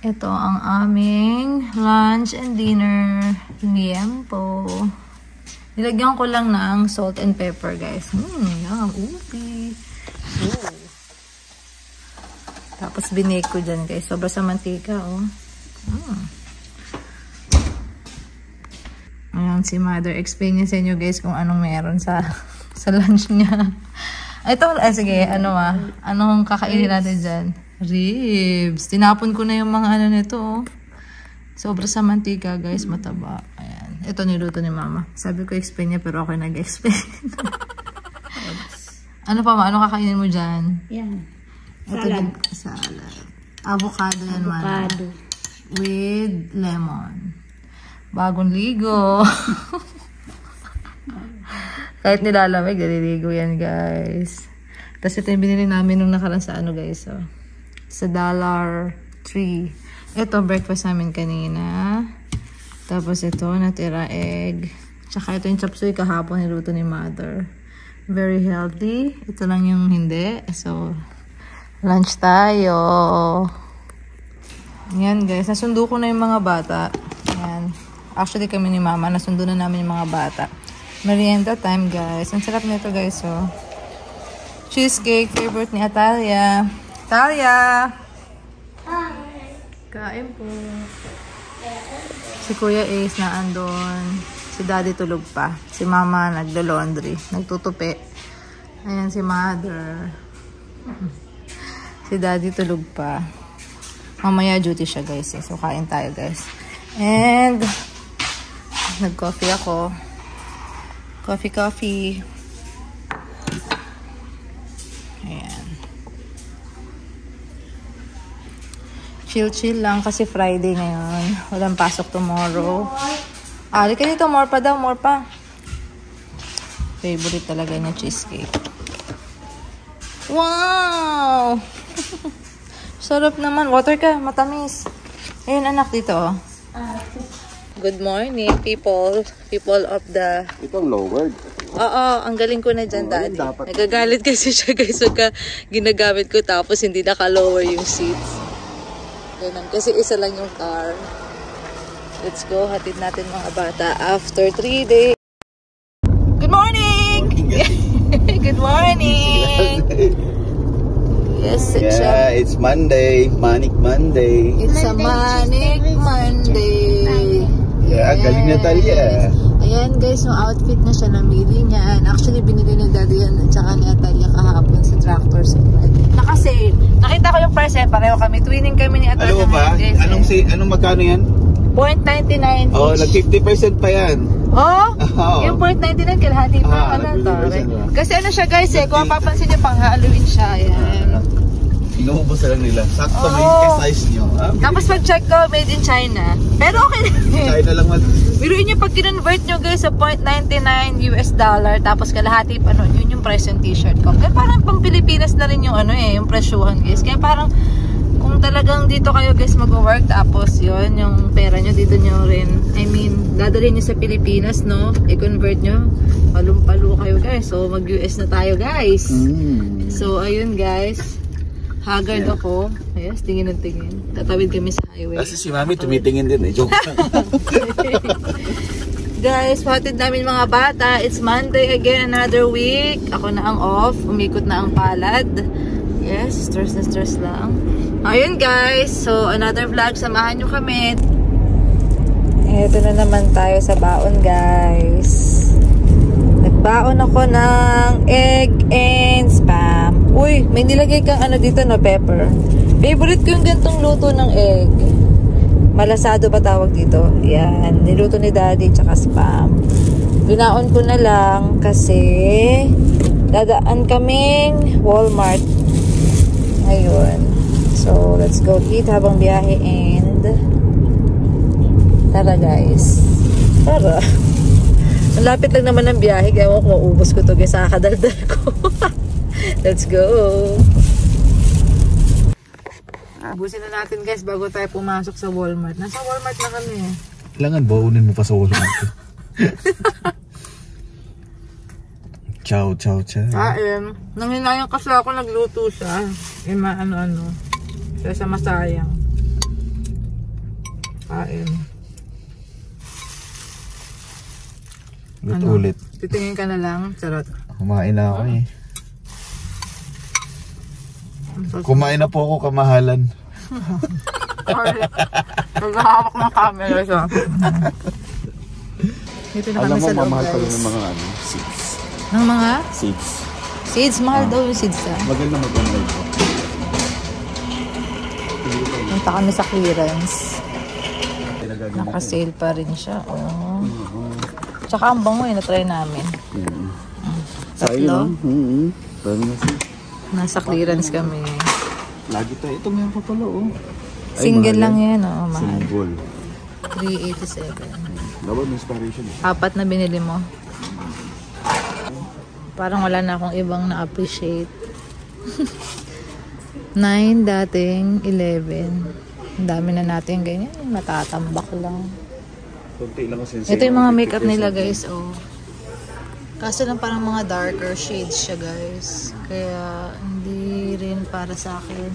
Ito ang aming lunch and dinner. Liempo. Nilagyan ko lang ng salt and pepper, guys. Yum. Upi. Ooh. Tapos binake ko dyan, guys. Sobra sa mantika, oh. Ayan, si Mother. Explain niya sa inyo, guys, kung anong meron sa lunch niya. Ito, sige, anong kakainin natin dyan? Ribs. Tinapon ko na yung mga ano nito, oh. Sobra sa mantika, guys. Mataba. Ayan. Ito niluto ni Mama. Sabi ko explain niya, pero ako nag-explain. Ano pa, Ma? Ano kakainin mo dyan? Yan. Salad. Salad. Avocado yan, Mama. Avocado. With lemon. Bagong ligo. Kahit nilalamig, naliligo yan, guys. Tapos ito yung binili namin nung nakaraan sa ano, guys, oh. Sa $3. Ito, breakfast namin kanina. Tapos ito, natira egg. Tsaka ito yung chop suey kahapon niluto ni Mother. Very healthy. Ito lang yung hindi. So, lunch tayo. Yan, guys. Nasundo ko na yung mga bata. Yan. Actually, kami ni Mama, nasundo na namin yung mga bata. Merienda time, guys. Ang sarap nito, guys, oh. Cheesecake, favorite ni Atalia. Talia! Hi! Kain po. Si Kuya Ace na andon. Si Daddy tulog pa. Si Mama nagdo-laundry. Nagtutupi. Ayan si Mother. Si Daddy tulog pa. Mamaya duty siya, guys. So, kain tayo, guys. And, nag-coffee ako. Coffee. Ayan. Chill lang kasi Friday ngayon. Walang pasok tomorrow. Halika dito. More pa daw. More pa. Favorite talaga niya cheesecake. Wow! Sarap naman. Water ka. Matamis. Ayun, anak, dito, oh. Good morning, people. People of the... Itong lowered. Oo, ang galing ko na dyan, Daddy. Nagagalit kasi siya, guys. Pagka ginagamit ko tapos hindi naka-lower yung seats. Ganun. Kasi isa lang yung car. Let's go. Hatid natin mga bata after 3 days. Good morning! Good morning! Yes, it's Monday. Manic Monday. It's a Manic Monday. Yeah, yes. Galing na Talia. Ayan, guys, yung outfit na siya namili niya. Actually, binili ni Daddy yan at saka ni Atalia kahapon sa Tractor Supply. Naka-sale. Nakita ko yung price, pareho kami. Twinning kami ni Atalia. Alam mo ba? Anong magkano yan? 0.99 Oh, nag 50% pa yan. Oh? Yung 0.99 kalahati pa. Kasi ano siya, guys, kung mapapansin niyo, pang Halloween siya. Ayan. Inuubos na lang nila. Sakto na yung size nyo. Tapos pag-check ko, made in China. Pero okay na. China lang man. Biruin nyo pag kinonvert nyo, guys, sa $0.99 tapos kalahati pa nun, yun yung price ng t-shirt ko. Kaya parang pang Pilipinas na rin yung yung presyuhan, guys. Kaya parang, kung talagang dito kayo guys mag-work, tapos yun, yung pera nyo dito nyo rin, I mean, dadalhin nyo sa Pilipinas, no? I-convert nyo, palum-palo kayo guys. So, mag-US na tayo guys. So, ayun guys. Haggard ako. Yes, tingin ng tingin. Tatawid kami sa highway. Kasi si Mami tumitingin din eh. Joke lang. Guys, hatid namin mga bata. It's Monday again, another week. Ako na ang off. Umikot na ang palad. Yes, stress na stress lang. Ayun guys. So, another vlog. Samahan nyo kami. Ito na naman tayo sa baon guys. Nagbaon ako ng egg and spam. Uy, may nilagay kang ano dito no, pepper. Favorite ko yung gantong luto ng egg. Malasado ba tawag dito? Yan, niluto ni daddy tsaka spam. Binaon ko na lang kasi dadaan kaming Walmart. Ayun. So, let's go eat habang biyahe and tara guys. Tara. Ang lapit lang naman ng biyahe, kaya ako maubos ko to guys, kakadaldal ko. Let's go! Abusin na natin guys bago tayo pumasok sa Walmart. Nasa Walmart na kami eh. Kailangan baunin mo pa sa Walmart. Ciao, ciao, ciao. Nanginayang kasi ako nagluto siya. Ano-ano. Siya sa masayang. Ulit. Titingin ka na lang. Charot. Kumain na ako eh. Kumain na po ako, kamahalan. Sorry. Naghahawak ng camera siya. Dito na kami sa loob mamahal guys. pala ng mga seeds. Ng mga? Seeds. Seeds? Mahal daw yung seeds ah. Maganda ito. Punta kami sa clearance. Naka-sale pa rin siya. Oh. Tsaka ang bango eh, na-try namin. Tatlo. Nasa clearance kami. Lagi tayo. Ito meron pa pala oh. Single lang yan oh, mahal. Single. 387. Dapat may inspiration eh. 4 na binili mo. Parang wala na akong ibang na-appreciate. 9 dating 11. Ang dami na natin ganyan. Matatambak lang. Ito yung mga makeup nila guys. Oh. Kaso lang parang mga darker shades siya guys. Kaya hindi rin para sa akin.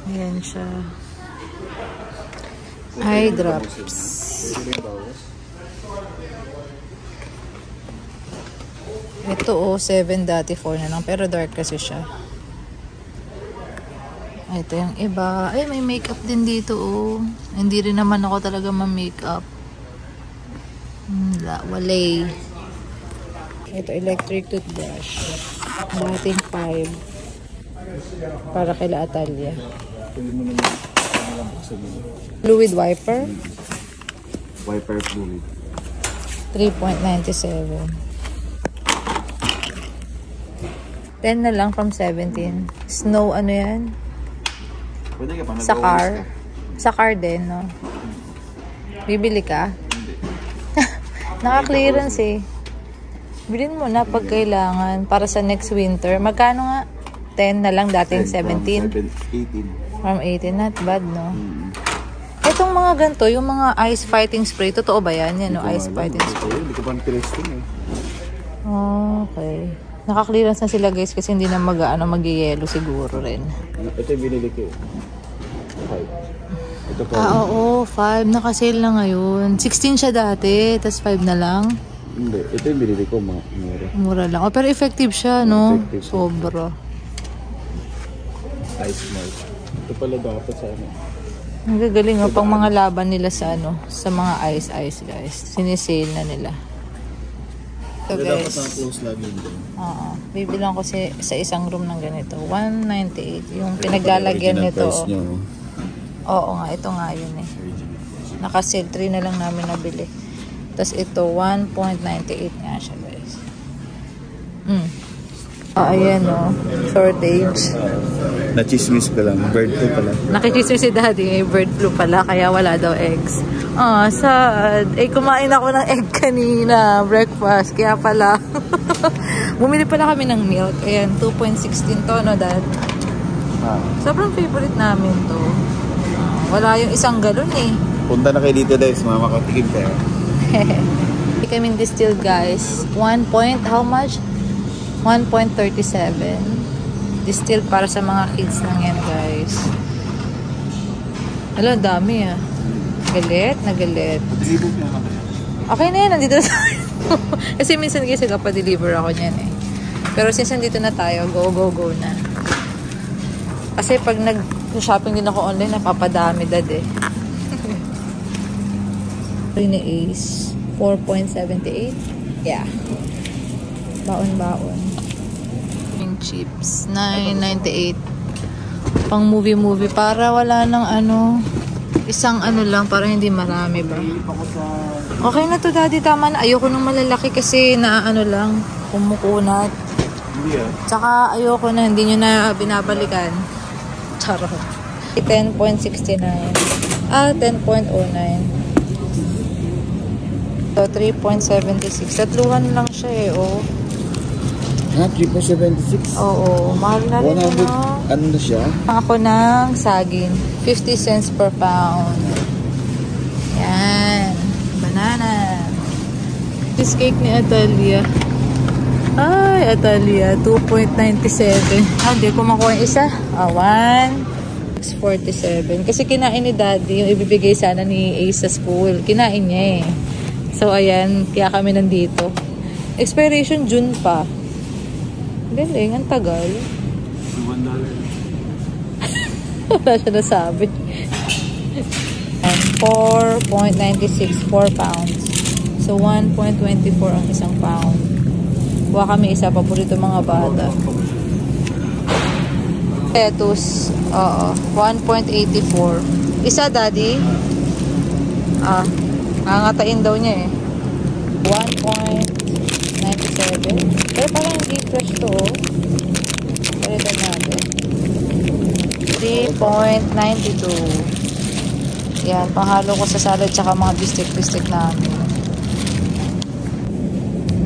Ayan siya. Eye drops. Ito oh, 7 dati 4 na lang. Pero dark kasi siya. Ito yung iba. Ay, may makeup din dito oh. Hindi rin naman ako talaga ma-makeup. Walay. Ito, electric toothbrush. Dating 5. Para kila Atalia. Fluid wiper. Wiper fluid. 3.97. 10 na lang from 17. Snow ano yan? Pwede ka pa Sa car. Sa car din, no? Bibili ka? Naka-clearance eh. Bilhin mo na pag kailangan para sa next winter. Magkano nga? 10 na lang, dating 17. 18. From 18, not bad, no? Itong mga ganito, yung mga ice fighting spray, totoo ba yan? Yan, no? Ice fighting spray. Hindi ko pa na-testing eh. Okay. Naka-clearance na sila guys kasi hindi na mag-yellow siguro rin. Ito yung binili ko. 5. Ito pa. Oo, 5. Naka-sale na ngayon. 16 siya dati, tas 5 na lang. Hindi, ito yung binili ko, mura. Mura lang. Oh, pero effective siya, no? Effective. Sobra. Ice melt. Ito pala dapat sa ano. Nagagaling nga pang mga laban nila sa ano, sa mga ice guys. Sinisale na nila. Ito Dapat guys. na-close lagi doon. Oo. Bibilang ko sa isang room ng ganito. 198. Yung pinaglalagyan nito. Oo nga, ito nga yun eh. Naka-sale 3 na lang namin nabili. Tapos ito 1.98 nga siya guys. Ayan o. Shortage. Na-chismis ka lang. Bird flu pala. Nakikisir si daddy. May bird flu pala. Kaya wala daw eggs. Sad. Eh, kumain ako ng egg kanina. Breakfast. Kaya pala. Bumili pala kami ng milk. Ayan, 2.16 to, no, dad? Sobrang favorite namin to. Wala yung 1 galon eh. Punta na kayo dito guys, makakatikim kayo. I mean distilled guys. 1 point, how much? 1.37. Distilled para sa mga kids lang yan guys. Hala, dami ah. Galit, nagalit. Okay na yan, nandito na tayo. Kasi minsan guys, nagpa-deliver ako niyan eh. Pero since nandito na tayo, go na. Kasi pag nag-shopping din ako online, napapadami dad eh. Rini Ace, 4.78. Yeah. Baon. Yung chips, 9.98. Pang movie. Para wala nang ano, isang ano lang, para hindi marami ba. Okay na to daddy, tama na. Ayoko nung malalaki kasi ano lang, kumukunat. Tsaka ayoko na, hindi nyo na binabalikan. Charot. 10.69. 10.09. So, 3.76. Tatluhan lang siya eh, oh. 3.76? Oo, mahal na rin, 100, ano? ano na siya? Ako ng saging. 50 cents per pound. Yan. Banana. Cheesecake ni Atalia. Ay, Atalia. 2.97. Hindi ko makuha yung isa. 1.47. Kasi kinain ni Daddy yung ibibigay sana ni Ace sa school. Kinain niya eh. So, ayan. Kaya kami nandito. Expiration June pa. Galing. Ang tagal. $1. Wala siya nasabi. 4.96. 4 pounds. So, 1.24 ang isang pound. Kuha kami isa. Paborito mga bata. Lettuce. Oo. 1.84. Isa, Daddy? Nangangatain daw niya eh. 1.97. Pero parang hindi fresh to, oh. Palitan natin. 3.92. Yan, panghalo ko sa salad tsaka mga bistek namin.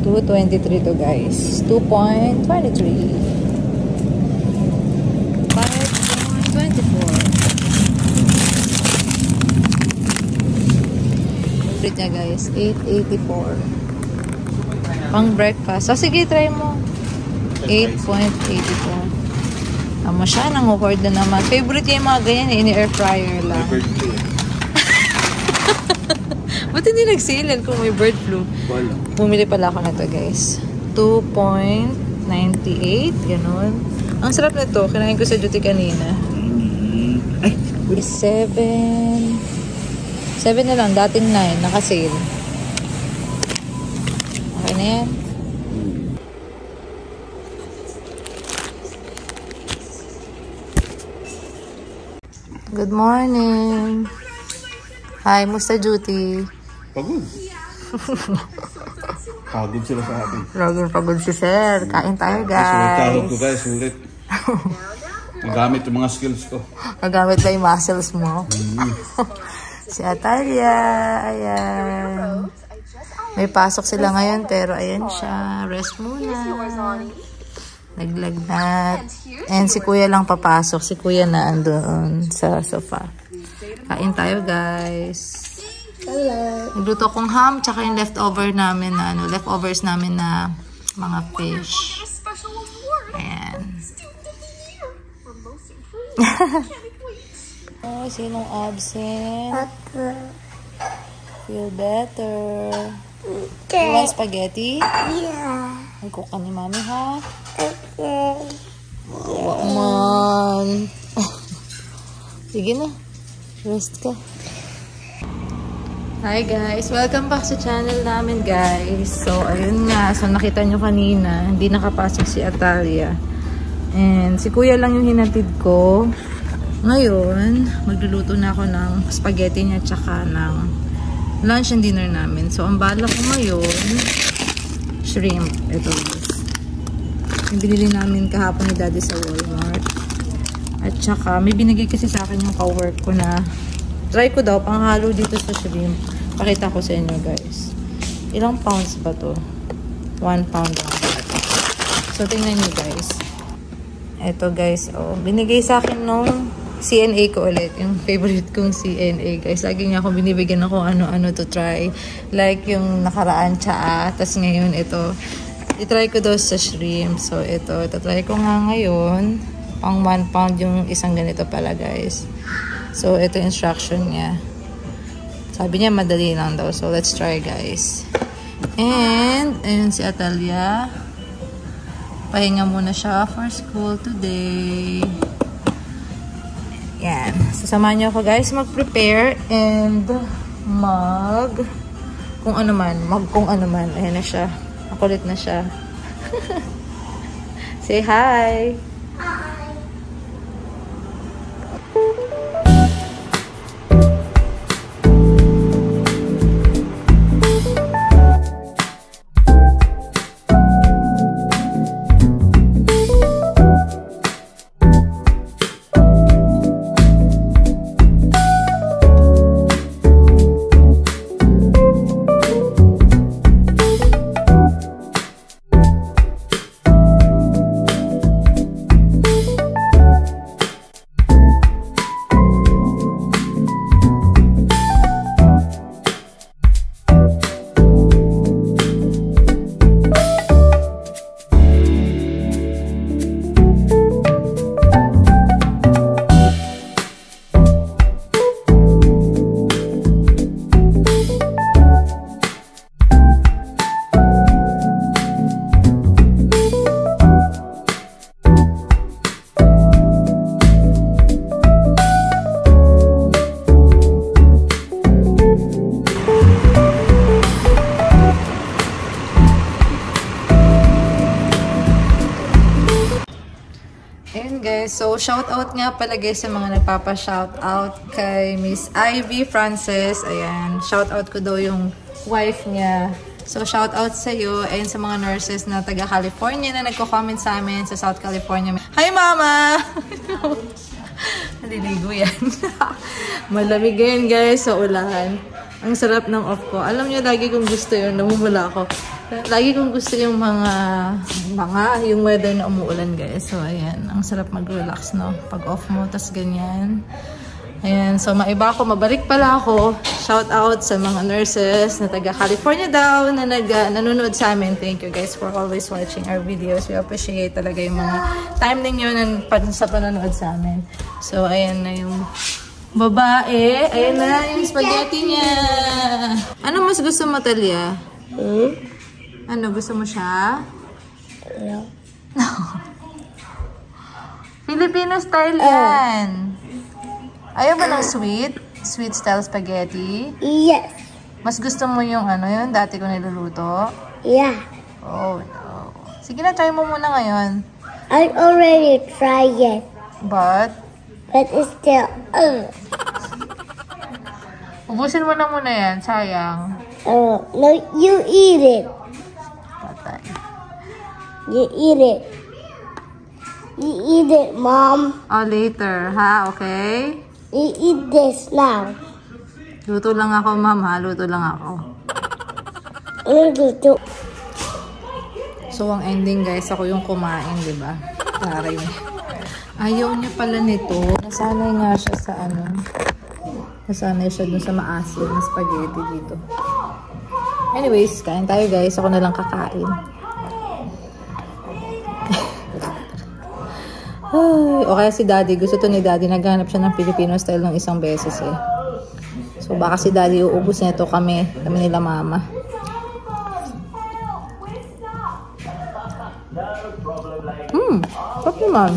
2.23 to guys. 2.23. 5.24. Niya guys, 8.84. Pang breakfast. So, sige, try mo. 8.84. Tama siya, nang-hoard na naman. Favorite niya yung mga ganyan, ini-air fryer lang. Ba't hindi nagsilan kung may bird flu? Wala. Bumili pala ako na to guys. 2.98, ganun. Ang sarap na to, kinain ko sa duty kanina. Ay, 7 na lang, dating 9, naka-sale. Okay na yan. Good morning. Hi, musta duty? pagod. Pagod sila sa atin. Laging pagod si sir. Kain tayo guys. Ko guys, ulit. Nagamit yung mga skills ko. Nagamit ba yung muscles mo? Si Atalia, ayan. May pasok sila ngayon, pero ayan siya. Rest muna. Naglagnat. And si kuya lang papasok. Si kuya na andun sa sofa. Kain tayo, guys. Hello. Nagluto kong ham, tsaka yung leftover namin na, leftovers namin na mga fish. Ayan. Oh, sinong absent? Feel better. You want spaghetti? Yeah. Mag-cook ka ni mami, ha? Okay. Wow, man. Sige na. Rest ka. Hi guys! Welcome back sa channel namin guys. So, ayun nga. So, nakita nyo kanina, hindi nakapasok si Atalia. And si kuya lang yung hinatid ko. Ngayon, magluluto na ako ng spaghetti niya tsaka ng lunch and dinner namin. So, ang bala ko ngayon, shrimp. Ito guys. Yung binili namin kahapon ni Daddy sa Walmart. At tsaka, may binigay kasi sa akin yung ka-work ko na try ko daw, panghalo dito sa shrimp. Pakita ko sa inyo guys. Ilang pounds ba to? 1 pound lang. So, tingnan nyo guys. Ito guys, oh. Binigay sa akin nung CNA ko ulit. Yung favorite kong CNA guys. Lagi niya ako binibigyan ako ano-ano to try. Like yung nakaraan tsaa. Tapos ngayon ito. I-try ko daw sa shrimp. So ito try ko nga ngayon. Pang 1 pound yung isang ganito pala guys. So ito instruction niya. Sabi niya madali lang daw. So let's try guys. And ayun si Atalia. Pahinga muna siya for school today. Yan. Sasamahan niyo ako guys mag-prepare and kung ano man. Ayan na siya. Makulit na siya. Say hi! So, shout out nga pala guys sa mga nagpapa-shout out kay Miss Ivy Francis. Ayan, shout out ko daw yung wife niya. So, shout out sa iyo and sa mga nurses na taga California na nagko-comment sa amin sa South California. Hi Mama! Naliligo yan. Malamig yan guys sa ulan. Ang sarap ng off ko. Alam niyo, lagi kong gusto yun. Namumula ako. Lagi kong gusto yung yung weather na umuulan guys. So, ayan. Ang sarap mag-relax, no? Pag off mo, tas ganyan. Ayan. So, maiba ako. Mabalik pala ako. Shout out sa mga nurses na taga California daw na nanonood sa amin. Thank you guys for always watching our videos. We appreciate talaga yung mga time ninyo sa panonood sa amin. So, ayan na yung babae. Ayan na yung spaghetti niya. Ano mas gusto mo, Talia? Ano, gusto mo siya? No. No. Filipino style yan. Ayaw ba ng sweet? Sweet style spaghetti? Yes. Mas gusto mo yung yung dati ko niluluto? Yeah. Oh, no. Sige na, try mo muna ngayon. I already tried it. But It's still, ubusin mo na muna yan, sayang. no, you eat it. Patay. You eat it. You eat it, Mom. Oh, later, ha? Okay? You eat this now. Luto lang ako, Mama. Luto lang ako. So, ang ending, guys, ako yung kumain, di ba? Taray. Ayaw niya pala nito. Nasanay nga siya sa Nasanay siya dun sa maasim na spaghetti dito. Anyways, kain tayo, guys. Ako na lang kakain. Ay, o kaya si Daddy. Gusto to ni Daddy. Naghanap siya ng Filipino style ng isang beses eh. So, baka si Daddy uubos na ito kami nila Mama. Sarap naman.